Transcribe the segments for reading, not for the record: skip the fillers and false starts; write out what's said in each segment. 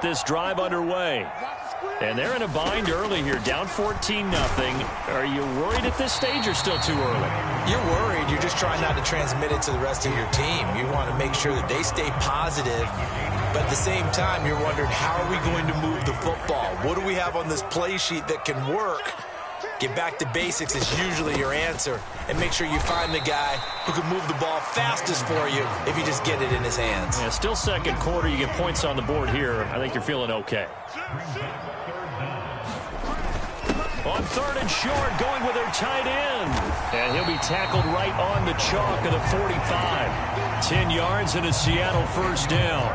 This drive underway. And they're in a bind early here, down 14-0. Are you worried at this stage or still too early? You're worried. You're just trying not to transmit it to the rest of your team. You want to make sure that they stay positive. But at the same time, you're wondering, how are we going to move the football? What do we have on this play sheet that can work? Get back to basics is usually your answer. And make sure you find the guy who can move the ball fastest for you if you just get it in his hands. Yeah, still second quarter. You get points on the board here. I think you're feeling okay. On third and short, going with their tight end. And he'll be tackled right on the chalk of the 45. 10 yards and a Seattle first down.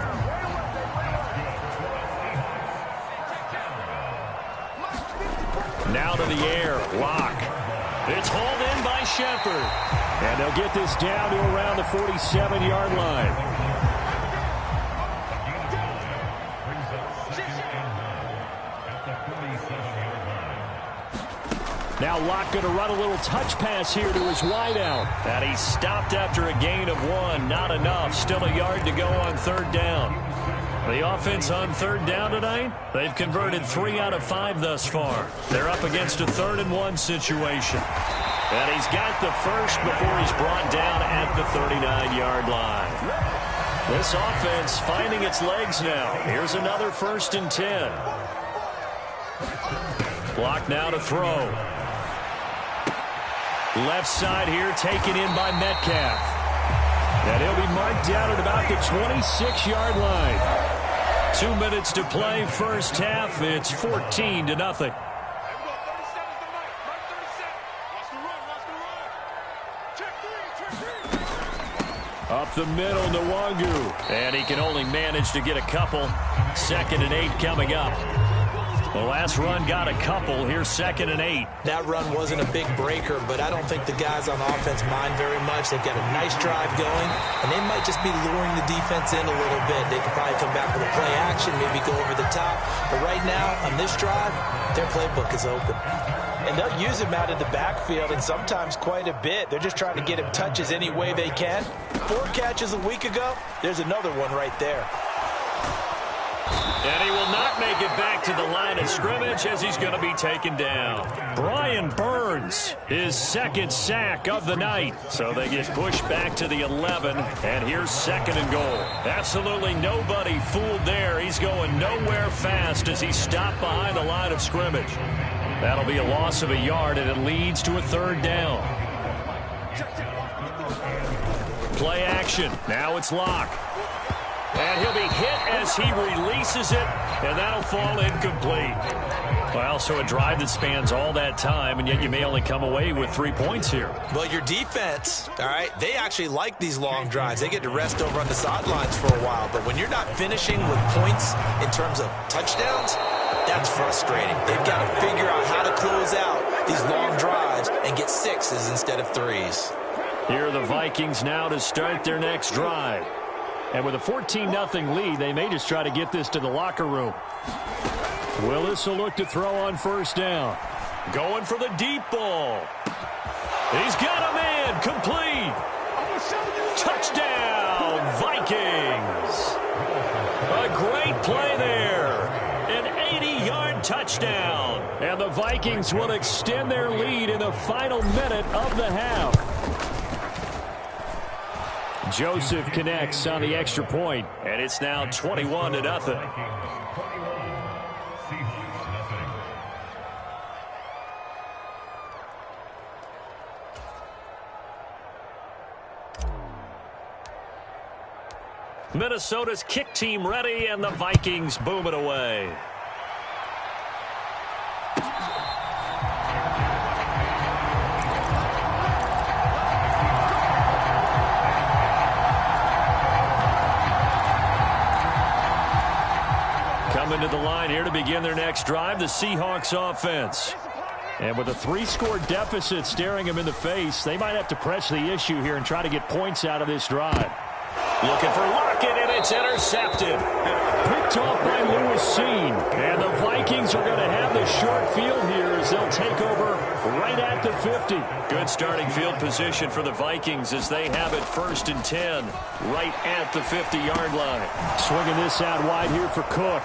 Now to the air. Lock. It's hauled in by Shepard. And they'll get this down to around the 47-yard line. Now Locke going to run a little touch pass here to his wideout. And he stopped after a gain of 1. Not enough. Still a yard to go on third down. The offense on third down tonight, they've converted 3 out of 5 thus far. They're up against a 3rd and 1 situation. And he's got the first before he's brought down at the 39-yard line. This offense finding its legs now. Here's another 1st and 10. Block now to throw. Left side here taken in by Metcalf. And he'll be marked down at about the 26-yard line. 2 minutes to play first half. It's 14-0. Up the middle, Nwangu. And he can only manage to get a couple. 2nd and 8 coming up. The last run got a couple. Here's 2nd and 8. That run wasn't a big breaker, but I don't think the guys on offense mind very much. They've got a nice drive going, and they might just be luring the defense in a little bit. They could probably come back with a play action, maybe go over the top. But right now, on this drive, their playbook is open. And they'll use him out of the backfield, and sometimes quite a bit. They're just trying to get him touches any way they can. 4 catches a week ago. There's another one right there. And he will not make it back to the line of scrimmage as he's going to be taken down. Brian Burns, his 2nd sack of the night. So they get pushed back to the 11, and here's 2nd and goal. Absolutely nobody fooled there. He's going nowhere fast as he's stopped behind the line of scrimmage. That'll be a loss of a yard, and it leads to a 3rd down. Play action. Now it's Locke. And he'll be hit as he releases it, and that'll fall incomplete. Well, so a drive that spans all that time, and yet you may only come away with 3 points here. Well, your defense, all right, they actually like these long drives. They get to rest over on the sidelines for a while. But when you're not finishing with points in terms of touchdowns, that's frustrating. They've got to figure out how to close out these long drives and get 6s instead of 3s. Here are the Vikings now to start their next drive. And with a 14-0 lead, they may just try to get this to the locker room. Willis will look to throw on first down. Going for the deep ball. He's got a man. Complete. Touchdown, Vikings. A great play there. An 80-yard touchdown. And the Vikings will extend their lead in the final minute of the half. Joseph connects on the extra point, and it's now 21-0. Minnesota's kick team ready, and the Vikings boom it away. Coming to the line here to begin their next drive, the Seahawks offense. And with a 3-score deficit staring them in the face, they might have to press the issue here and try to get points out of this drive. Looking for Lockett, and it's intercepted. Picked off by Lewis Seen. And the Vikings are going to have the short field here as they'll take over right at the 50. Good starting field position for the Vikings as they have it 1st and 10 right at the 50-yard line. Swinging this out wide here for Cook.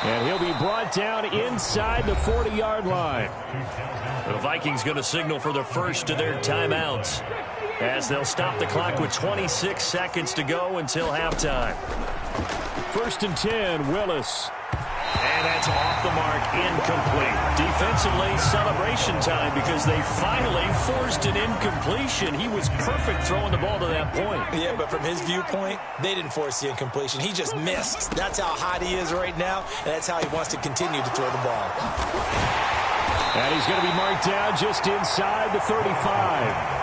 And he'll be brought down inside the 40-yard line. The Vikings going to signal for the first of their timeouts as they'll stop the clock with 26 seconds to go until halftime. 1st and 10, Willis. And that's off the mark, incomplete. Defensively, celebration time because they finally forced an incompletion. He was perfect throwing the ball to that point. Yeah, but from his viewpoint, they didn't force the incompletion. He just missed. That's how hot he is right now, and that's how he wants to continue to throw the ball. And he's going to be marked down just inside the 35.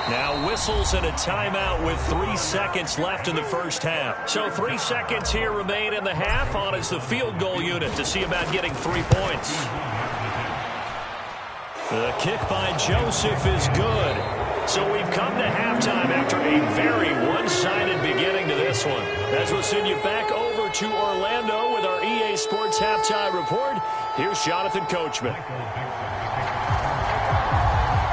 Now whistles and a timeout with 3 seconds left in the first half. So 3 seconds here remain in the half. On is the field goal unit to see about getting 3 points. The kick by Joseph is good. So we've come to halftime after a very one-sided beginning to this one. As we'll send you back over to Orlando with our EA Sports Halftime Report, here's Jonathan Coachman.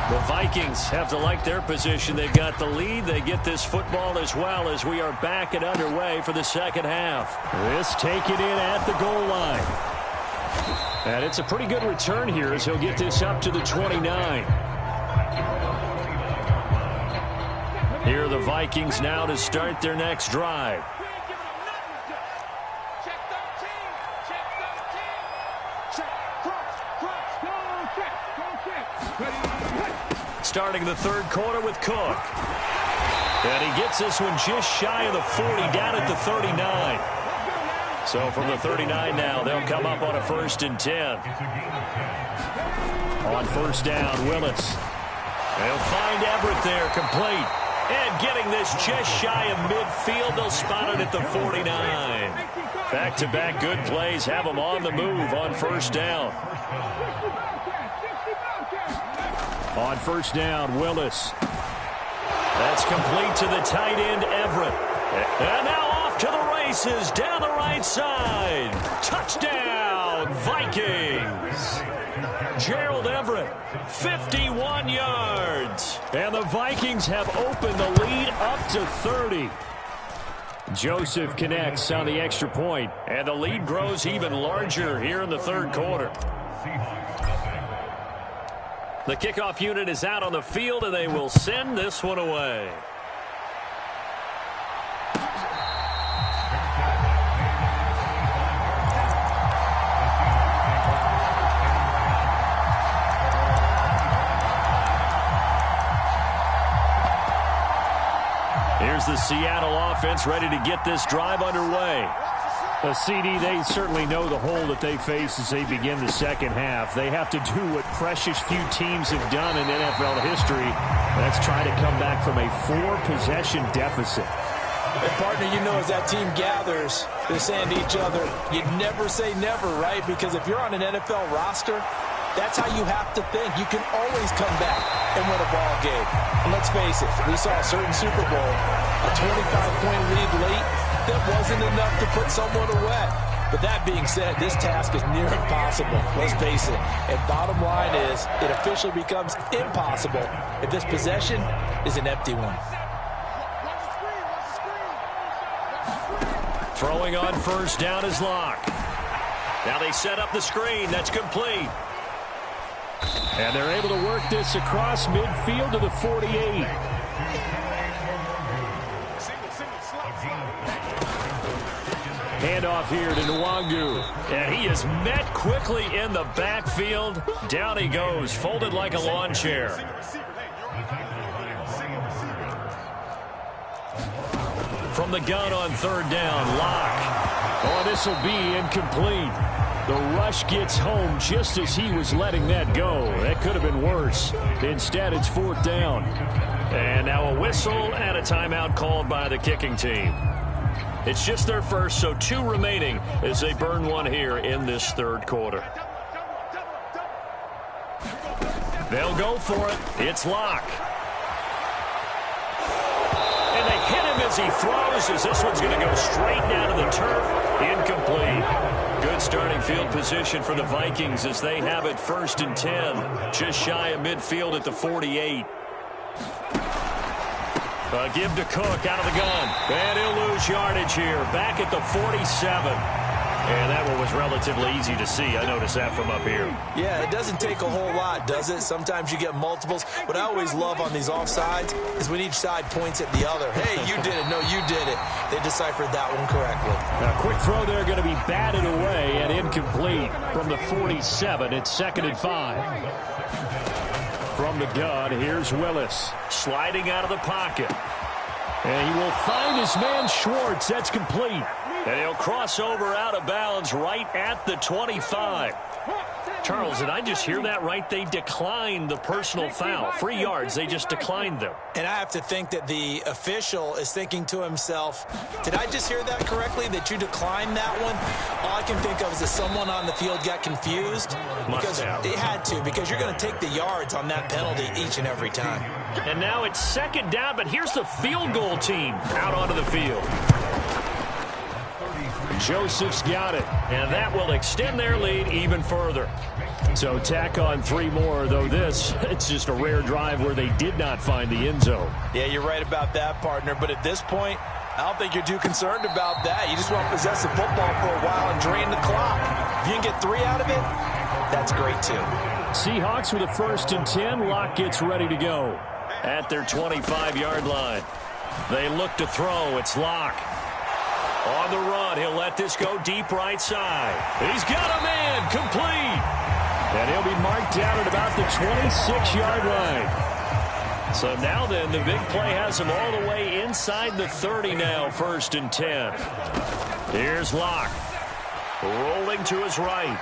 The Vikings have to like their position. They've got the lead. They get this football as well as we are back and underway for the second half. This taken in at the goal line. And it's a pretty good return here as he'll get this up to the 29. Here are the Vikings now to start their next drive. Starting the third quarter with Cook. And he gets this one just shy of the 40, down at the 39. So from the 39 now, they'll come up on a 1st and 10. On 1st down, Willis. They'll find Everett there, complete. And getting this just shy of midfield, they'll spot it at the 49. Back-to-back good plays have them on the move on 1st down. On 1st down, Willis. That's complete to the tight end, Everett. And now off to the races down the right side. Touchdown, Vikings. Gerald Everett, 51 yards. And the Vikings have opened the lead up to 30. Joseph connects on the extra point. And the lead grows even larger here in the third quarter. The kickoff unit is out on the field, and they will send this one away. Here's the Seattle offense ready to get this drive underway. A CD, they certainly know the hole that they face as they begin the second half. They have to do what precious few teams have done in NFL history. That's try to come back from a 4-possession deficit. And partner, you know, as that team gathers, they're saying to each other, you never say never, right? Because if you're on an NFL roster, that's how you have to think. You can always come back and win a ball game. And let's face it, we saw a certain Super Bowl, a 25-point lead late, that wasn't enough to put someone away. But that being said, this task is near impossible. Let's face it. And bottom line is, it officially becomes impossible if this possession is an empty one. Throwing on 1st down is Locke. Now they set up the screen. That's complete. And they're able to work this across midfield to the 48. Handoff here to Nwangu. And he is met quickly in the backfield. Down he goes, folded like a lawn chair. From the gun on 3rd down, Locke. Oh, this will be incomplete. The rush gets home just as he was letting that go. That could have been worse. Instead, it's 4th down. And now a whistle and a timeout called by the kicking team. It's just their first, so 2 remaining as they burn one here in this third quarter. They'll go for it. It's Locke. And they hit him as he throws, as this one's going to go straight down to the turf. Incomplete. Good starting field position for the Vikings as they have it 1st and 10. Just shy of midfield at the 48. Give to Cook out of the gun. And he'll lose yardage here. Back at the 47. And that one was relatively easy to see. I noticed that from up here. Yeah, it doesn't take a whole lot, does it? Sometimes you get multiples. What I always love on these offsides is when each side points at the other. Hey, you did it. No, you did it. They deciphered that one correctly. A quick throw there going to be batted away and incomplete from the 47. It's 2nd and 5. From the gun, here's Willis. Sliding out of the pocket. And he will find his man Schwartz. That's complete. And he'll cross over out of bounds right at the 25. Charles, did I just hear that right? They declined the personal foul. 3 yards, they just declined them. And I have to think that the official is thinking to himself, did I just hear that correctly, that you declined that one? All I can think of is that someone on the field got confused. Because it had to, because you're going to take the yards on that penalty each and every time. And now it's 2nd down, but here's the field goal team out onto the field. Joseph's got it, and that will extend their lead even further. So tack on 3 more, though it's just a rare drive where they did not find the end zone. Yeah, you're right about that, partner, but at this point, I don't think you're too concerned about that. You just want to possess the football for a while and drain the clock. If you can get 3 out of it, that's great too. Seahawks with a 1st and 10. Locke gets ready to go at their 25-yard line. They look to throw. It's Locke. On the run, he'll let this go deep right side. He's got a man, complete. And he'll be marked down at about the 26-yard line. So now then, the big play has him all the way inside the 30 now, 1st and 10. Here's Locke. Rolling to his right.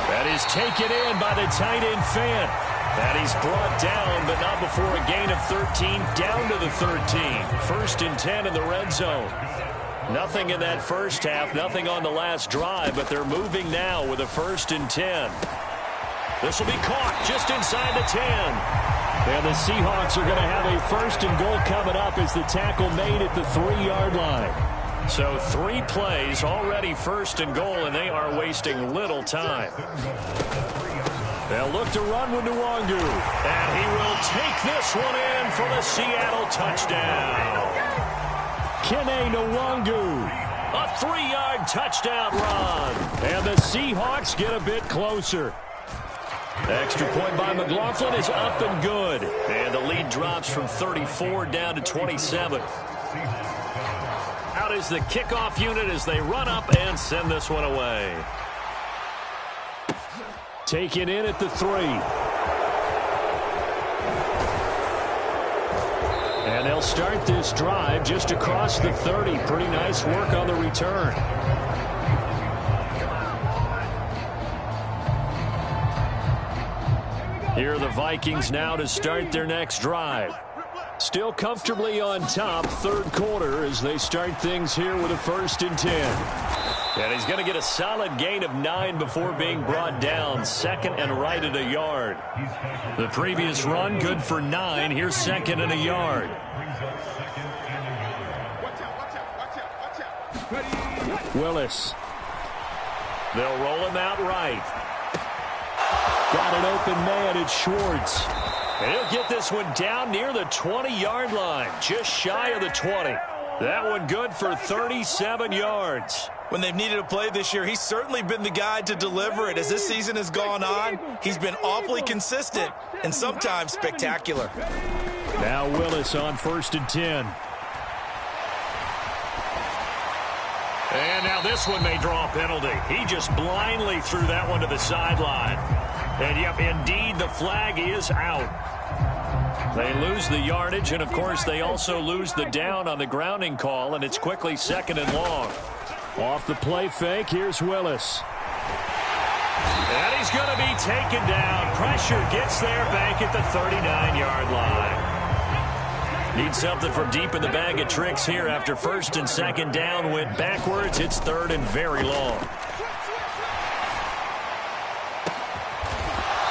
That is taken in by the tight end Fant. And he's brought down, but not before a gain of 13, down to the 13. 1st and 10 in the red zone. Nothing in that first half, nothing on the last drive, but they're moving now with a 1st and 10. This will be caught just inside the 10. And the Seahawks are going to have a 1st and goal coming up as the tackle made at the 3-yard line. So 3 plays, already 1st and goal, and they are wasting little time. They'll look to run with Nwangu. And he will take this one in for the Seattle touchdown. Kene Nwangu. A 3-yard touchdown run. And the Seahawks get a bit closer. Extra point by McLaughlin is up and good. And the lead drops from 34 down to 27. Out is the kickoff unit as they run up and send this one away. Taken in at the 3. And they'll start this drive just across the 30. Pretty nice work on the return. Here are the Vikings now to start their next drive. Still comfortably on top, 3rd quarter, as they start things here with a 1st and 10. And he's going to get a solid gain of 9 before being brought down. 2nd and right at a yard. The previous run good for 9. Here's 2nd and a yard. Willis. They'll roll him out right. Got an open man. It's Schwartz. And he'll get this one down near the 20-yard line. Just shy of the 20. That one good for 37 yards. When they've needed a play this year, he's certainly been the guy to deliver it. As this season has gone on, he's been awfully consistent and sometimes spectacular. Now Willis on 1st and 10. And now this one may draw a penalty. He just blindly threw that one to the sideline. And yep, indeed, the flag is out. They lose the yardage, and of course they also lose the down on the grounding call, and it's quickly 2nd and long. Off the play fake, here's Willis. And he's going to be taken down. Pressure gets there back at the 39-yard line. Need something from deep in the bag of tricks here after 1st and 2nd down went backwards. It's 3rd and very long.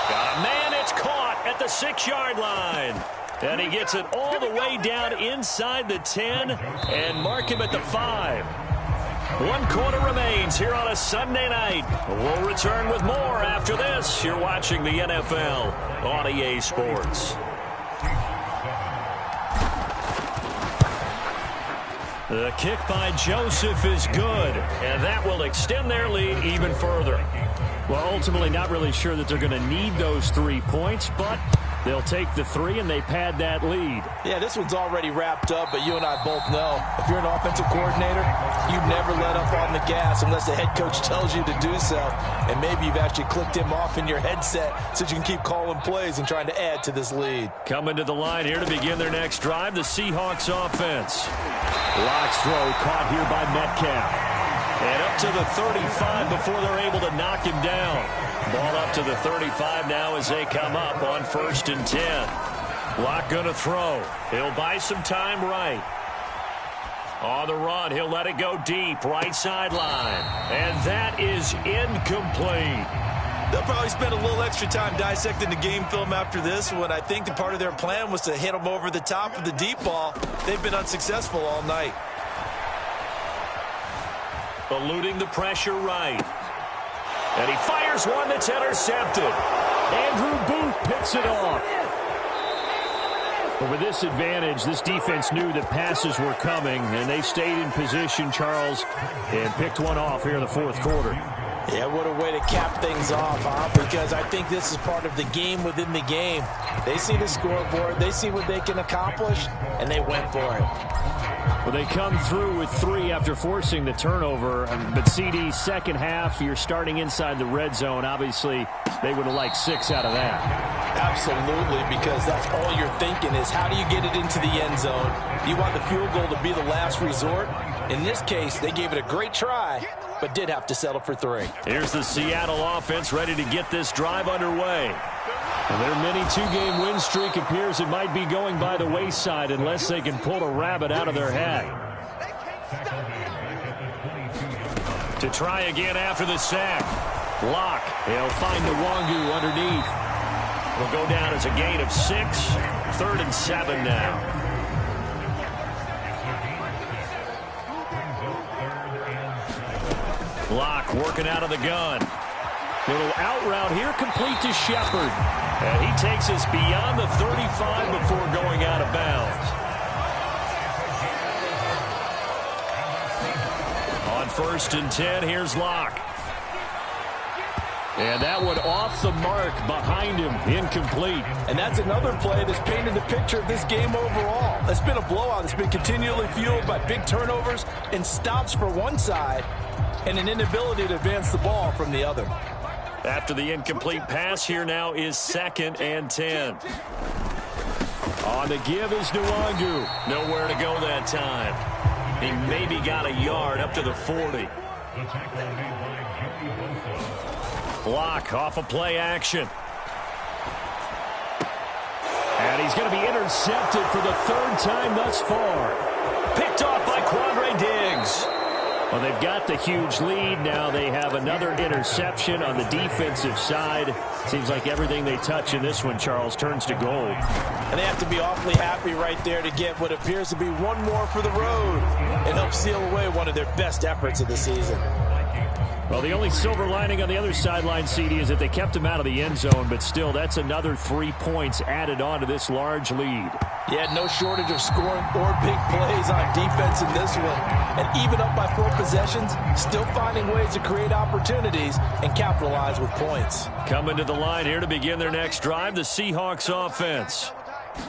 Got a man, it's caught at the 6-yard line. And he gets it all the way down inside the 10 and mark him at the 5. 1 quarter remains here on a Sunday night. We'll return with more after this. You're watching the NFL on EA Sports. The kick by Joseph is good, and that will extend their lead even further. Well, ultimately not really sure that they're going to need those 3 points, but they'll take the 3 and they pad that lead. Yeah, this one's already wrapped up, but you and I both know if you're an offensive coordinator, you never let up on the gas unless the head coach tells you to do so. And maybe you've actually clicked him off in your headset so you can keep calling plays and trying to add to this lead. Coming to the line here to begin their next drive, the Seahawks offense. Lock's throw caught here by Metcalf. And up to the 35 before they're able to knock him down. Ball up to the 35 now as they come up on 1st and 10. Lock going to throw. He'll buy some time right. On the run, he'll let it go deep, right sideline. And that is incomplete. They'll probably spend a little extra time dissecting the game film after this one. I think the part of their plan was to hit them over the top of the deep ball. They've been unsuccessful all night. Eluding the pressure right. And he fires one that's intercepted. Andrew Booth picks it off. But with this advantage, this defense knew that passes were coming, and they stayed in position, Charles, and picked one off here in the 4th quarter. Yeah, what a way to cap things off, huh? Because I think this is part of the game within the game. They see the scoreboard, they see what they can accomplish, and they went for it. Well, they come through with 3 after forcing the turnover. But, CD, second half, you're starting inside the red zone. Obviously, they would have liked 6 out of that. Absolutely, because that's all you're thinking is how do you get it into the end zone? You want the field goal to be the last resort. In this case, they gave it a great try, but did have to settle for 3. Here's the Seattle offense ready to get this drive underway. And their mini 2-game win streak appears it might be going by the wayside unless they can pull a rabbit out of their hat. To try again after the sack. Lock. He'll find Nwangu underneath. Will go down as a gain of 6. 3rd and 7 now. Lock working out of the gun. Little out route here, complete to Shepard. And he takes us beyond the 35 before going out of bounds. On 1st and 10, here's Lock. And that one off the mark behind him, incomplete. And that's another play that's painted the picture of this game overall. It's been a blowout. It's been continually fueled by big turnovers and stops for one side and an inability to advance the ball from the other. After the incomplete pass, here now is 2nd and 10. On the give is Nwangu. Nowhere to go that time. He maybe got a yard up to the 40. Lock off a play action. And he's going to be intercepted for the 3rd time thus far. Picked off by Quandre Diggs. Well, they've got the huge lead. Now they have another interception on the defensive side. Seems like everything they touch in this one, Charles, turns to gold. And they have to be awfully happy right there to get what appears to be one more for the road and help seal away one of their best efforts of the season. Well, the only silver lining on the other sideline, CD, is that they kept him out of the end zone, but still, that's another 3 points added on to this large lead. Yeah, no shortage of scoring or big plays on defense in this one. And even up by 4 possessions, still finding ways to create opportunities and capitalize with points. Coming to the line here to begin their next drive, the Seahawks offense.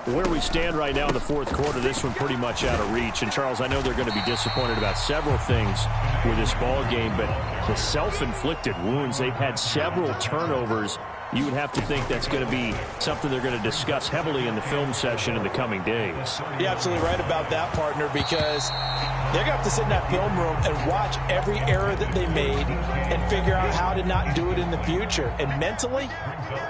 Where we stand right now in the 4th quarter, this one pretty much out of reach. And, Charles, I know they're going to be disappointed about several things with this ball game, but the self-inflicted wounds, they've had several turnovers. You would have to think that's going to be something they're going to discuss heavily in the film session in the coming days. You're absolutely right about that, partner, because they're going to have to sit in that film room and watch every error that they made and figure out how to not do it in the future. And mentally,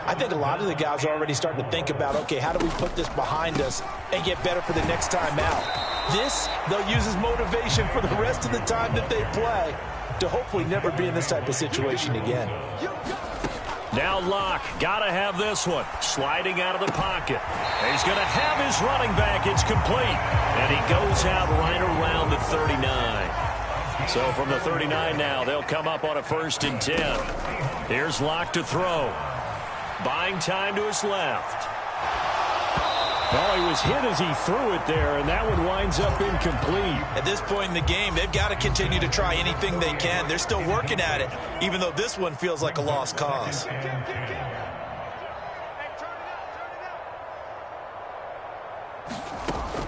I think a lot of the guys are already starting to think about, okay, how do we put this behind us and get better for the next time out? This, they'll use as motivation for the rest of the time that they play to hopefully never be in this type of situation again. Now Lock, gotta have this one. Sliding out of the pocket. He's going to have his running back. It's complete. And he goes out right around the 39. So from the 39 now, they'll come up on a 1st and 10. Here's Locke to throw. Buying time to his left. Well, he was hit as he threw it there, and that one winds up incomplete. At this point in the game, they've got to continue to try anything they can. They're still working at it, even though this one feels like a lost cause.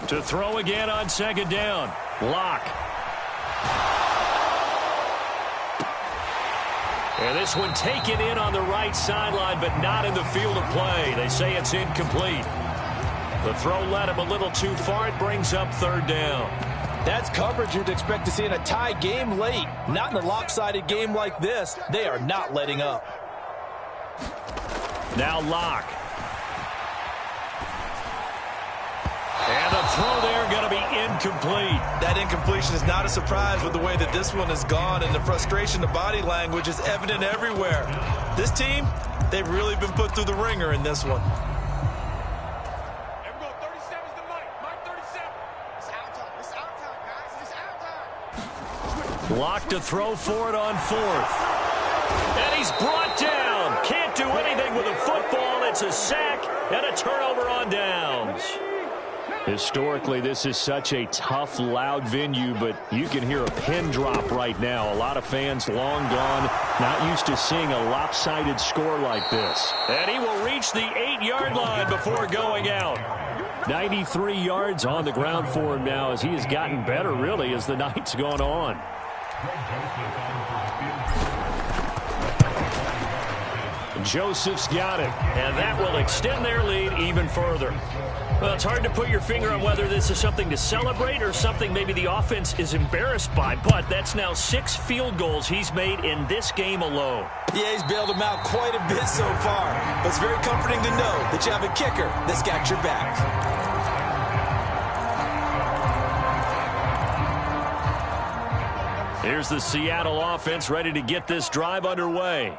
To throw again on 2nd down. Locke. And this one taken in on the right sideline, but not in the field of play. They say it's incomplete. The throw led him a little too far. It brings up 3rd down. That's coverage you'd expect to see in a tie game late. Not in a lopsided game like this. They are not letting up. Now Locke. And the throw there going to be incomplete. That incompletion is not a surprise with the way that this one has gone, and the frustration, the body language is evident everywhere. This team, they've really been put through the ringer in this one. Locke to throw for it on 4th. And he's brought down. Can't do anything with a football. It's a sack and a turnover on downs. Historically, this is such a tough, loud venue, but you can hear a pin drop right now. A lot of fans long gone, not used to seeing a lopsided score like this. And he will reach the 8-yard line before going out. 93 yards on the ground for him now as he has gotten better, really, as the night's gone on. Joseph's got it, and that will extend their lead even further. Well, it's hard to put your finger on whether this is something to celebrate or something maybe the offense is embarrassed by, but that's now 6 field goals he's made in this game alone. Yeah, he's bailed them out quite a bit so far, but it's very comforting to know that you have a kicker that's got your back. Here's the Seattle offense ready to get this drive underway.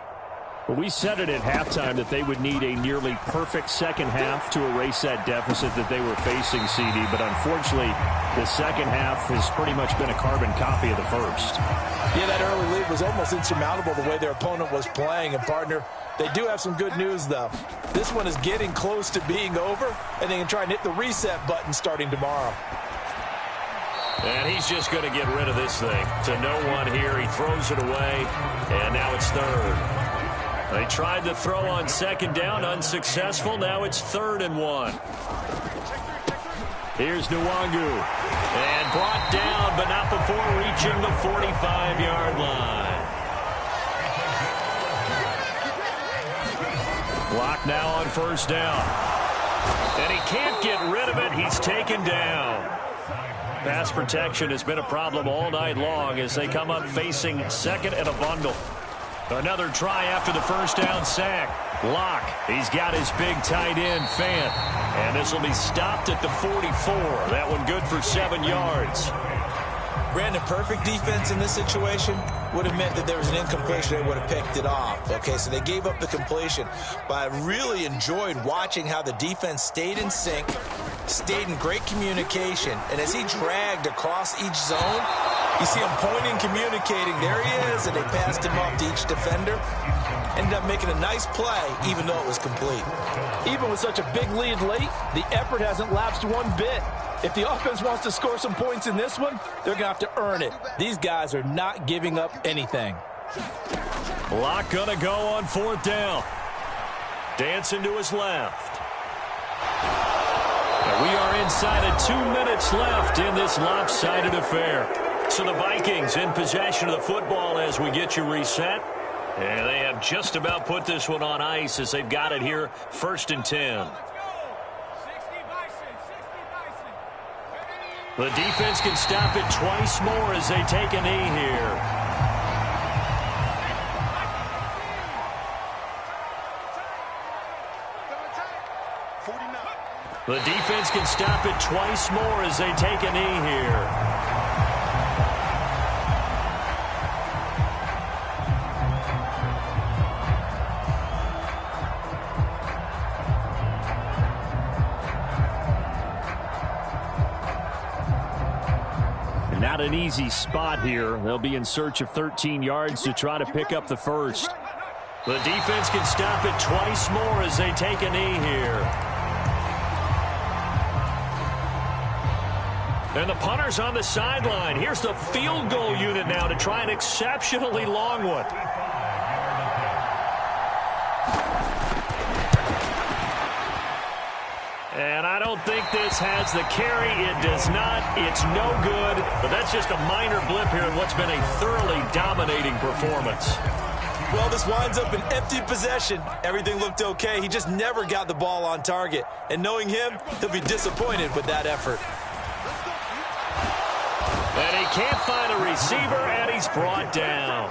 Well, we said it at halftime that they would need a nearly perfect second half to erase that deficit that they were facing, CD. But unfortunately, the second half has pretty much been a carbon copy of the first. Yeah, that early lead was almost insurmountable the way their opponent was playing. And, partner, they do have some good news, though. This one is getting close to being over, and they can try and hit the reset button starting tomorrow. And he's just going to get rid of this thing. To no one here. He throws it away, and now it's 3rd. They tried to throw on 2nd down, unsuccessful. Now it's 3rd and 1. Here's Nwangu. And brought down, but not before reaching the 45-yard line. Block now on 1st down. And he can't get rid of it. He's taken down. Pass protection has been a problem all night long as they come up facing 2nd and a bundle. Another try after the 1st down sack. Locke, he's got his big tight end, Fant. And this will be stopped at the 44. That one good for 7 yards. Brandon, perfect defense in this situation would have meant that there was an incompletion. They would have picked it off. Okay, so they gave up the completion. But I really enjoyed watching how the defense stayed in sync, stayed in great communication. And as he dragged across each zone, you see him pointing, communicating. There he is, and they passed him up to each defender. Ended up making a nice play, even though it was complete. Even with such a big lead late, the effort hasn't lapsed one bit. If the offense wants to score some points in this one, they're going to have to earn it. These guys are not giving up anything. Locke going to go on 4th down. Dancing to his left. And we are inside of 2 minutes left in this lopsided affair. So the Vikings in possession of the football as we get you reset. And they have just about put this one on ice as they've got it here, 1st and 10. The defense can stop it twice more as they take a knee here. The defense can stop it twice more as they take a knee here. an easy spot here. They'll be in search of 13 yards to try to pick up the first. The defense can stop it twice more as they take a knee here. And the punter's on the sideline. Here's the field goal unit now to try an exceptionally long one. And I don't think this has the carry. It does not. It's no good. But that's just a minor blip here in what's been a thoroughly dominating performance. Well, this winds up an empty possession. Everything looked okay. He just never got the ball on target. And knowing him, he'll be disappointed with that effort. And he can't find a receiver, and he's brought down.